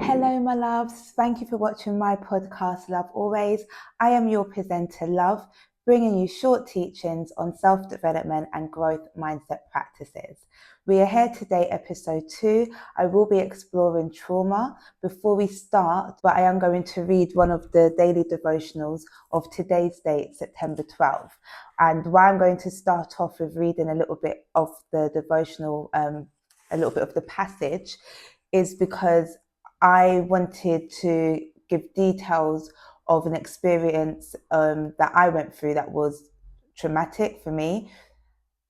Hello, my loves. Thank you for watching my podcast, Love Always. I am your presenter, Love, bringing you short teachings on self-development and growth mindset practices. We are here today, episode 2. I will be exploring trauma. Before we start, but I am going to read one of the daily devotionals of today's date, September 12th. And why I'm going to start off with reading a little bit of the devotional, a little bit of the passage, is because I wanted to give details of an experience that I went through that was traumatic for me.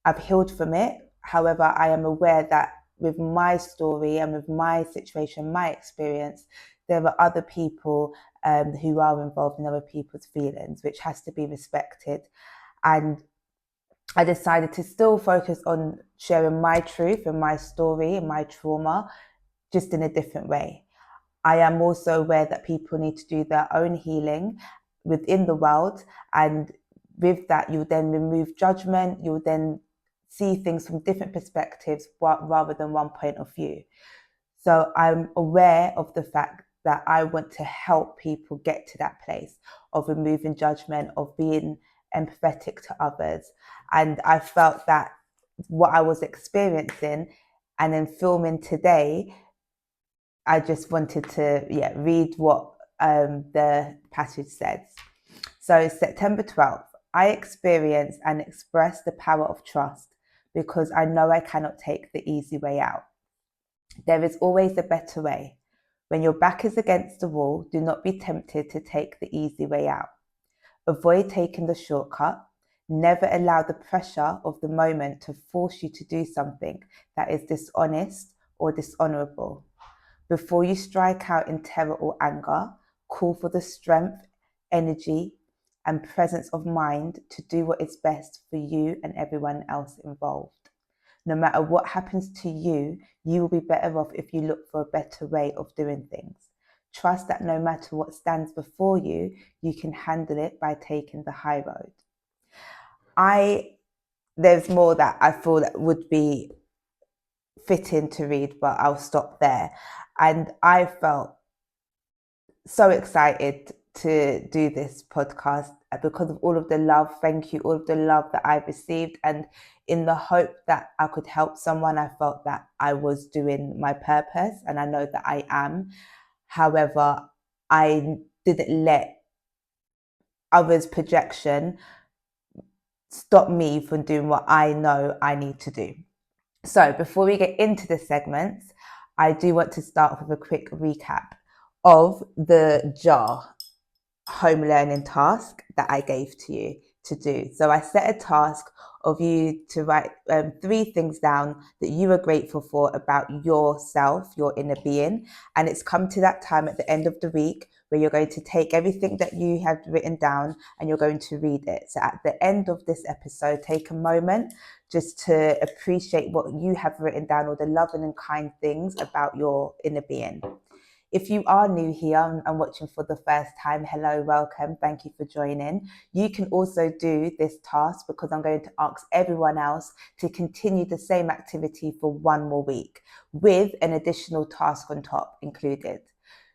I've healed from it. However, I am aware that with my story and with my situation, my experience, there are other people who are involved in other people's feelings, which has to be respected. And I decided to still focus on sharing my truth and my story and my trauma, just in a different way. I am also aware that people need to do their own healing within the world. And with that, you'll then remove judgment. You'll then see things from different perspectives rather than one point of view. So I'm aware of the fact that I want to help people get to that place of removing judgment, of being empathetic to others. And I felt that what I was experiencing and then filming today, I just wanted to read what the passage says. So September 12th, I experience and express the power of trust because I know I cannot take the easy way out. There is always a better way. When your back is against the wall, do not be tempted to take the easy way out. Avoid taking the shortcut. Never allow the pressure of the moment to force you to do something that is dishonest or dishonorable. Before you strike out in terror or anger, call for the strength, energy, and presence of mind to do what is best for you and everyone else involved. No matter what happens to you, you will be better off if you look for a better way of doing things. Trust that no matter what stands before you, you can handle it by taking the high road. There's more that I feel that would be fitting to read, but I'll stop there. And I felt so excited to do this podcast because of all of the love. Thank you, all of the love that I've received. And in the hope that I could help someone, I felt that I was doing my purpose, and I know that I am. However, I didn't let others' projection stop me from doing what I know I need to do. So before we get into the segments, I do want to start with a quick recap of the JAR home learning task that I gave to you to do. So I set a task of you to write 3 things down that you are grateful for about yourself, your inner being. And it's come to that time at the end of the week where you're going to take everything that you have written down and you're going to read it. So at the end of this episode, take a moment just to appreciate what you have written down, or the loving and kind things about your inner being. If you are new here and watching for the first time, hello, welcome. Thank you for joining. You can also do this task because I'm going to ask everyone else to continue the same activity for 1 more week with an additional task on top included.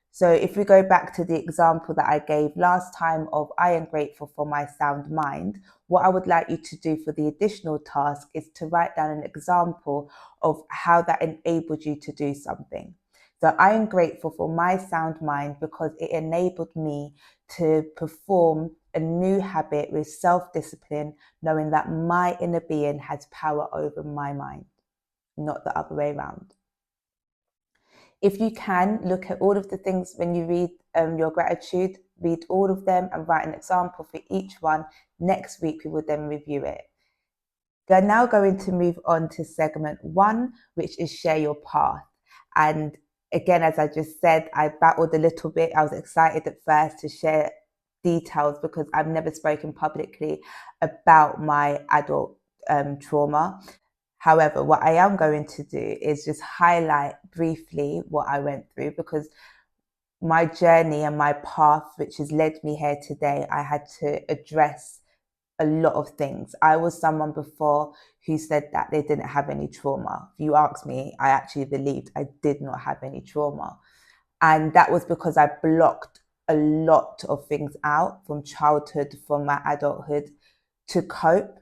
So if we go back to the example that I gave last time of I am grateful for my sound mind, what I would like you to do for the additional task is to write down an example of how that enabled you to do something. So I am grateful for my sound mind because it enabled me to perform a new habit with self-discipline, knowing that my inner being has power over my mind, not the other way around. If you can, look at all of the things when you read your gratitude, read all of them and write an example for each one. Next week, we will then review it. We're now going to move on to segment 1, which is share your path. And again, as I just said, I battled a little bit. I was excited at first to share details because I've never spoken publicly about my adult trauma. However, what I am going to do is just highlight briefly what I went through, because my journey and my path, which has led me here today, I had to address a lot of things. I was someone before who said that they didn't have any trauma. If you ask me, I actually believed I did not have any trauma. And that was because I blocked a lot of things out from childhood, from my adulthood to cope.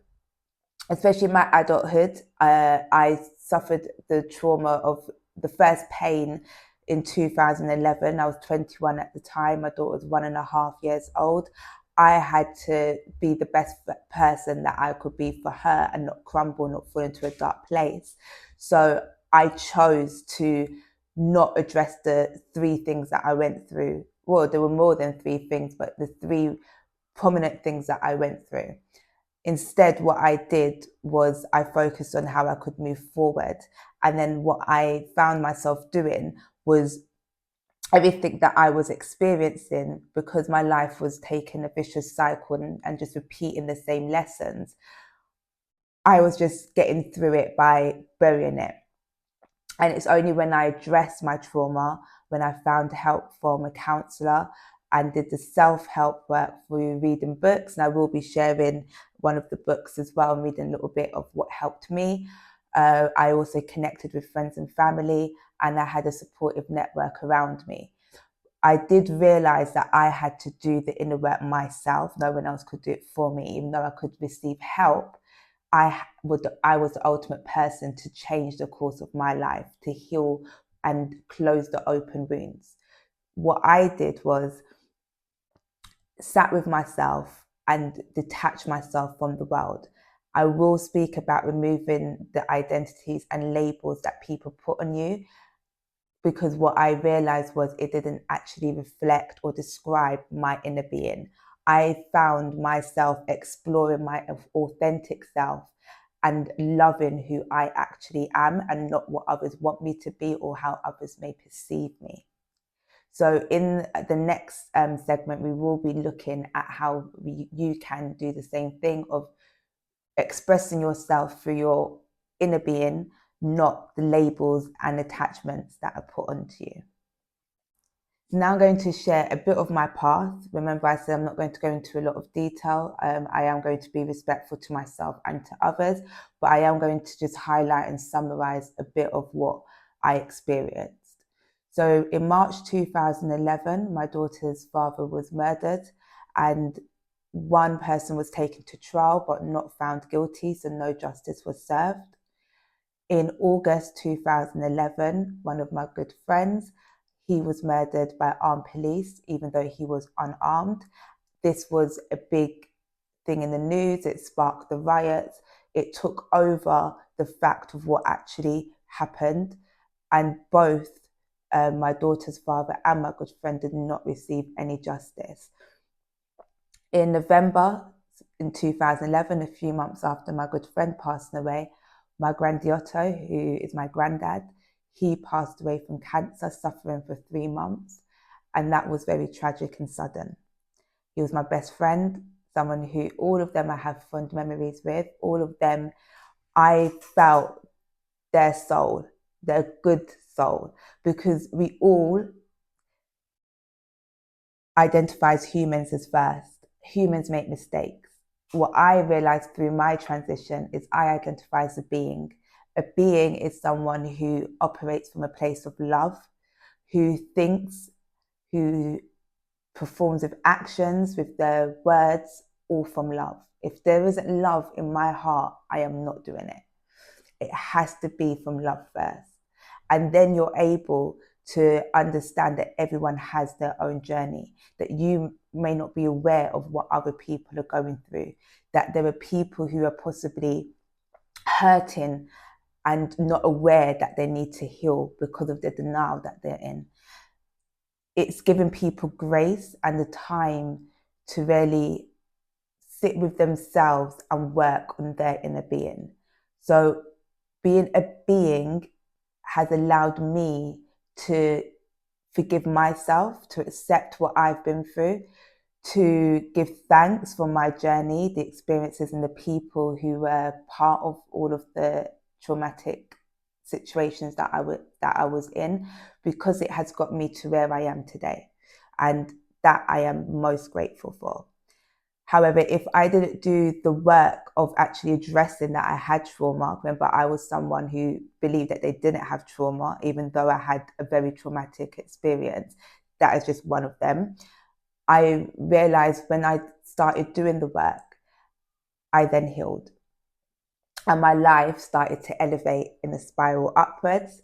Especially in my adulthood, I suffered the trauma of the first pain in 2011. I was 21 at the time. My daughter was 1.5 years old. I had to be the best person that I could be for her and not crumble, not fall into a dark place. So I chose to not address the three things that I went through. Well, there were more than three things, but the three prominent things that I went through. Instead, what I did was I focused on how I could move forward. And then what I found myself doing was everything that I was experiencing, because my life was taking a vicious cycle and just repeating the same lessons, I was just getting through it by burying it. And it's only when I addressed my trauma, when I found help from a counsellor and did the self-help work through reading books. And I will be sharing one of the books as well and reading a little bit of what helped me. I also connected with friends and family, and I had a supportive network around me. I did realize that I had to do the inner work myself. No one else could do it for me. Even though I could receive help, I was the ultimate person to change the course of my life, to heal and close the open wounds. What I did was sat with myself and detach myself from the world. I will speak about removing the identities and labels that people put on you, because what I realized was it didn't actually reflect or describe my inner being. I found myself exploring my authentic self and loving who I actually am, and not what others want me to be or how others may perceive me. So in the next segment, we will be looking at how you can do the same thing of expressing yourself through your inner being, not the labels and attachments that are put onto you. Now I'm going to share a bit of my path. Remember, I said I'm not going to go into a lot of detail. I am going to be respectful to myself and to others, but I am going to just highlight and summarize a bit of what I experienced. So in March 2011, my daughter's father was murdered, and one person was taken to trial but not found guilty, so no justice was served. In August 2011, one of my good friends, he was murdered by armed police, even though he was unarmed. This was a big thing in the news. It sparked the riots. It took over the fact of what actually happened. And both my daughter's father and my good friend did not receive any justice. In November in 2011, a few months after my good friend passed away, my grandiotto, who is my granddad, he passed away from cancer, suffering for 3 months. And that was very tragic and sudden. He was my best friend, someone who all of them I have fond memories with. All of them, I felt their soul, their good soul, because we all identify as humans as first. Humans make mistakes. What I realized through my transition is I identify as a being. A being is someone who operates from a place of love, who thinks, who performs with actions, with their words, all from love. If there isn't love in my heart, I am not doing it. It has to be from love first. And then you're able to understand that everyone has their own journey, that you may not be aware of what other people are going through, that there are people who are possibly hurting and not aware that they need to heal because of the denial that they're in. It's giving people grace and the time to really sit with themselves and work on their inner being. So being a being has allowed me to forgive myself, to accept what I've been through, to give thanks for my journey, the experiences and the people who were part of all of the traumatic situations that I was in, because it has got me to where I am today. And that I am most grateful for. However, if I didn't do the work of actually addressing that I had trauma, remember, I was someone who believed that they didn't have trauma, even though I had a very traumatic experience. That is just one of them. I realized when I started doing the work, I then healed. And my life started to elevate in a spiral upwards.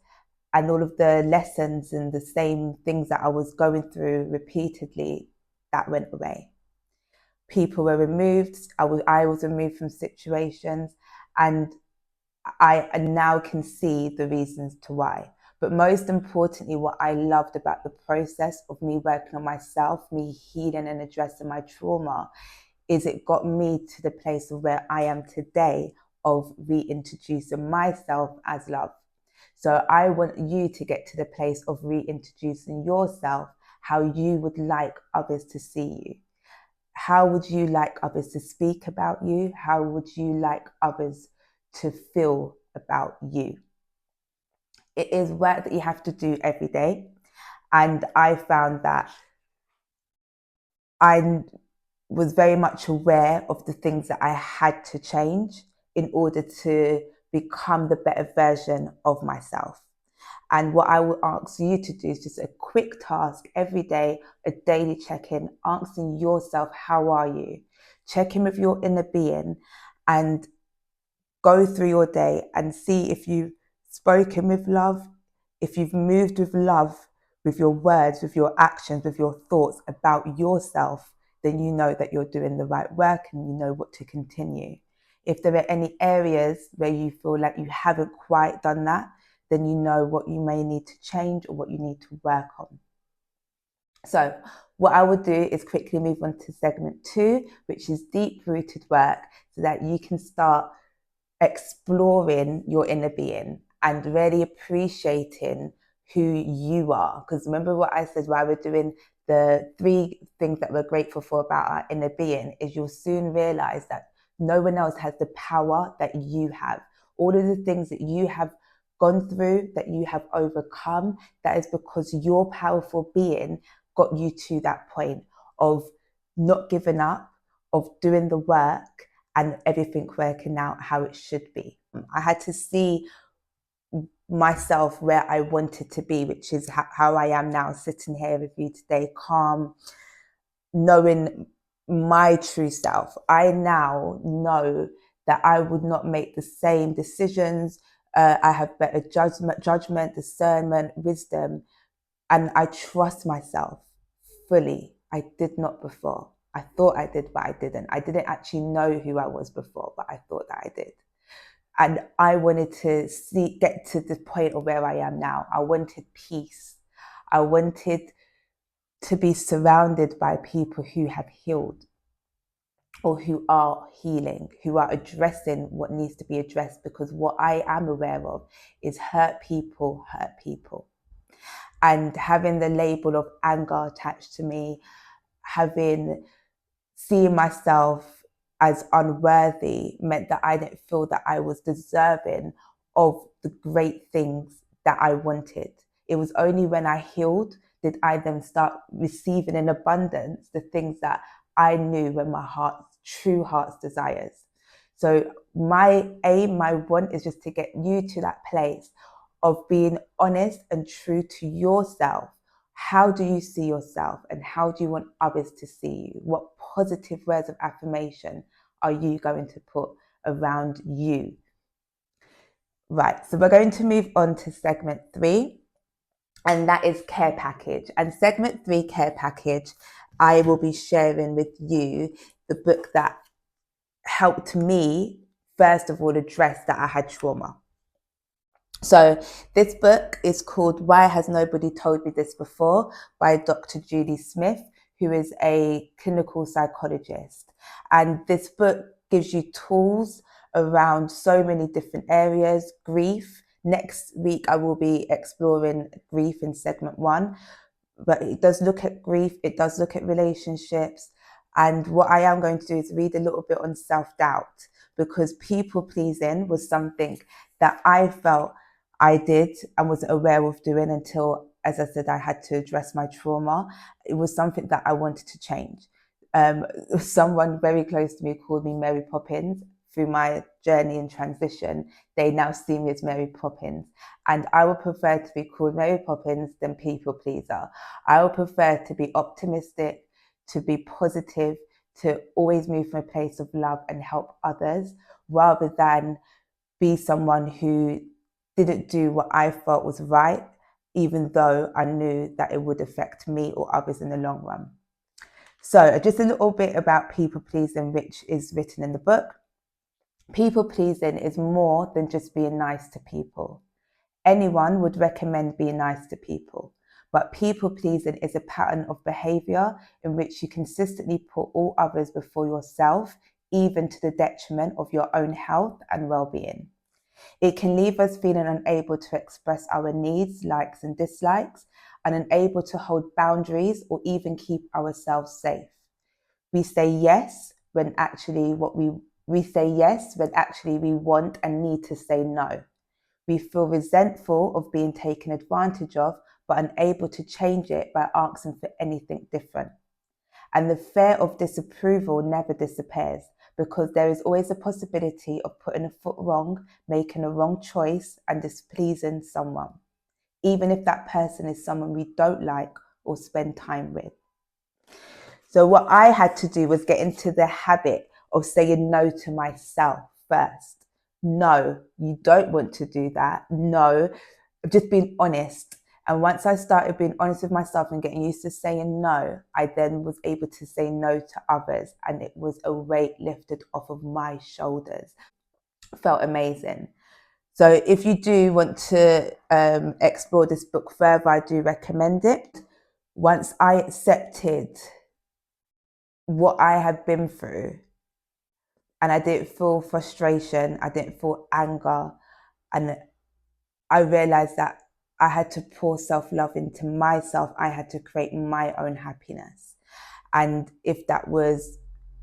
And all of the lessons and the same things that I was going through repeatedly, that went away. People were removed. I was removed from situations, and I now can see the reasons to why. But most importantly, what I loved about the process of me working on myself, me healing and addressing my trauma, is it got me to the place of where I am today, of reintroducing myself as love. So I want you to get to the place of reintroducing yourself, how you would like others to see you. How would you like others to speak about you? How would you like others to feel about you? It is work that you have to do every day. And I found that I was very much aware of the things that I had to change in order to become the better version of myself. And what I will ask you to do is just a quick task every day, a daily check-in, asking yourself, how are you? Check in with your inner being and go through your day and see if you've spoken with love, if you've moved with love, with your words, with your actions, with your thoughts about yourself, then you know that you're doing the right work and you know what to continue. If there are any areas where you feel like you haven't quite done that, then you know what you may need to change or what you need to work on. So what I would do is quickly move on to segment 2, which is deep-rooted work, so that you can start exploring your inner being and really appreciating who you are. Because remember what I said while we're doing the 3 things that we're grateful for about our inner being, is you'll soon realize that no one else has the power that you have. All of the things that you have gone through, that you have overcome, that is because your powerful being got you to that point of not giving up, of doing the work, and everything working out how it should be. I had to see myself where I wanted to be, which is how I am now, sitting here with you today, calm, knowing my true self. I now know that I would not make the same decisions. I have better judgment, discernment, wisdom, and I trust myself fully. I did not before. I thought I did, but I didn't. I didn't actually know who I was before, but I thought that I did. And I wanted to get to the point of where I am now. I wanted peace. I wanted to be surrounded by people who have healed, or who are healing, who are addressing what needs to be addressed, because what I am aware of is hurt people hurt people. And having the label of anger attached to me, seeing myself as unworthy, meant that I didn't feel that I was deserving of the great things that I wanted. It was only when I healed did I then start receiving in abundance the things that I knew were my true heart's desires. So my aim, my want, is just to get you to that place of being honest and true to yourself. How do you see yourself, and how do you want others to see you? What positive words of affirmation are you going to put around you? Right, so we're going to move on to segment 3, and that is care package. And segment 3, care package, I will be sharing with you the book that helped me, first of all, address that I had trauma. So this book is called Why Has Nobody Told Me This Before, by Dr. Julie Smith, who is a clinical psychologist. And this book gives you tools around so many different areas. Grief. Next week, I will be exploring grief in segment 1. But it does look at grief, it does look at relationships. And what I am going to do is read a little bit on self-doubt, because people pleasing was something that I felt I did and wasn't aware of doing until, as I said, I had to address my trauma. It was something that I wanted to change. Someone very close to me called me Mary Poppins. Through my journey and transition, they now see me as Mary Poppins. And I would prefer to be called Mary Poppins than people pleaser. I would prefer to be optimistic, to be positive, to always move from a place of love and help others, rather than be someone who didn't do what I felt was right, even though I knew that it would affect me or others in the long run. So just a little bit about people pleasing, which is written in the book. People pleasing is more than just being nice to people. Anyone would recommend being nice to people, but people pleasing is a pattern of behavior in which you consistently put all others before yourself, even to the detriment of your own health and well-being. It can leave us feeling unable to express our needs, likes and dislikes, and unable to hold boundaries or even keep ourselves safe. We say yes when actually we say yes when actually we want and need to say no. We feel resentful of being taken advantage of, but unable to change it by asking for anything different. And the fear of disapproval never disappears, because there is always a possibility of putting a foot wrong, making a wrong choice, and displeasing someone, even if that person is someone we don't like or spend time with. So what I had to do was get into the habit of saying no to myself first. No, you don't want to do that. No, just being honest. And once I started being honest with myself and getting used to saying no, I then was able to say no to others, and it was a weight lifted off of my shoulders. It felt amazing. So if you do want to explore this book further, I do recommend it. Once I accepted what I had been through, and I didn't feel frustration, I didn't feel anger, and I realized that I had to pour self-love into myself. I had to create my own happiness. And if that was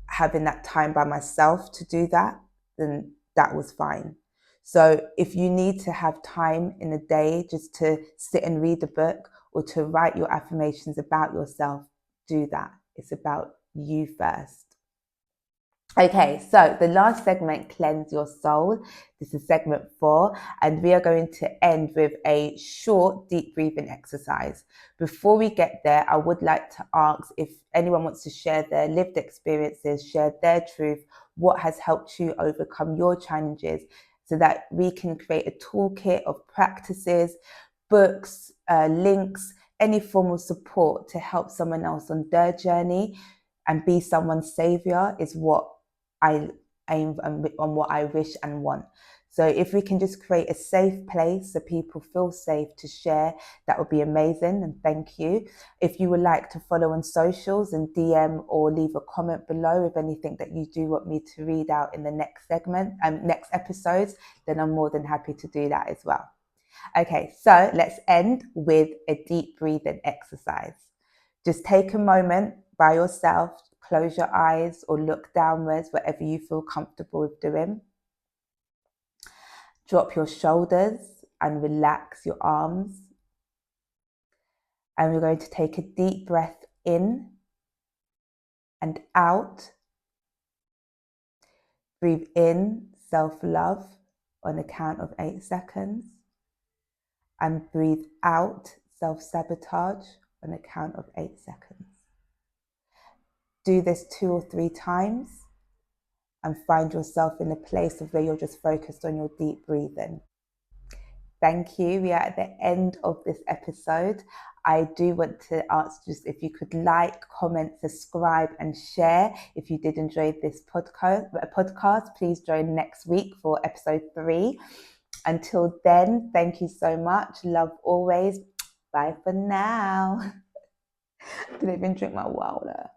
having that time by myself to do that, then that was fine. So if you need to have time in a day just to sit and read a book or to write your affirmations about yourself, do that. It's about you first. Okay, so the last segment, Cleanse Your Soul. This is segment 4, and we are going to end with a short deep breathing exercise. Before we get there, I would like to ask if anyone wants to share their lived experiences, share their truth, what has helped you overcome your challenges, so that we can create a toolkit of practices, books, links, any form of support to help someone else on their journey and be someone's savior is what I aim on, what I wish and want. So if we can just create a safe place so people feel safe to share, that would be amazing, and thank you. If you would like to follow on socials and DM or leave a comment below with anything that you do want me to read out in the next segment and next episodes, then I'm more than happy to do that as well. Okay, so let's end with a deep breathing exercise. Just take a moment by yourself, close your eyes or look downwards, whatever you feel comfortable with doing. Drop your shoulders and relax your arms. And we're going to take a deep breath in and out. Breathe in, self-love, on a count of 8 seconds. And breathe out, self-sabotage, on a count of 8 seconds. Do this 2 or 3 times and find yourself in a place of where you're just focused on your deep breathing. Thank you. We are at the end of this episode. I do want to ask just if you could like, comment, subscribe and share. If you did enjoy this podcast, please join next week for episode 3. Until then, thank you so much. Love always. Bye for now. Didn't even drink my water.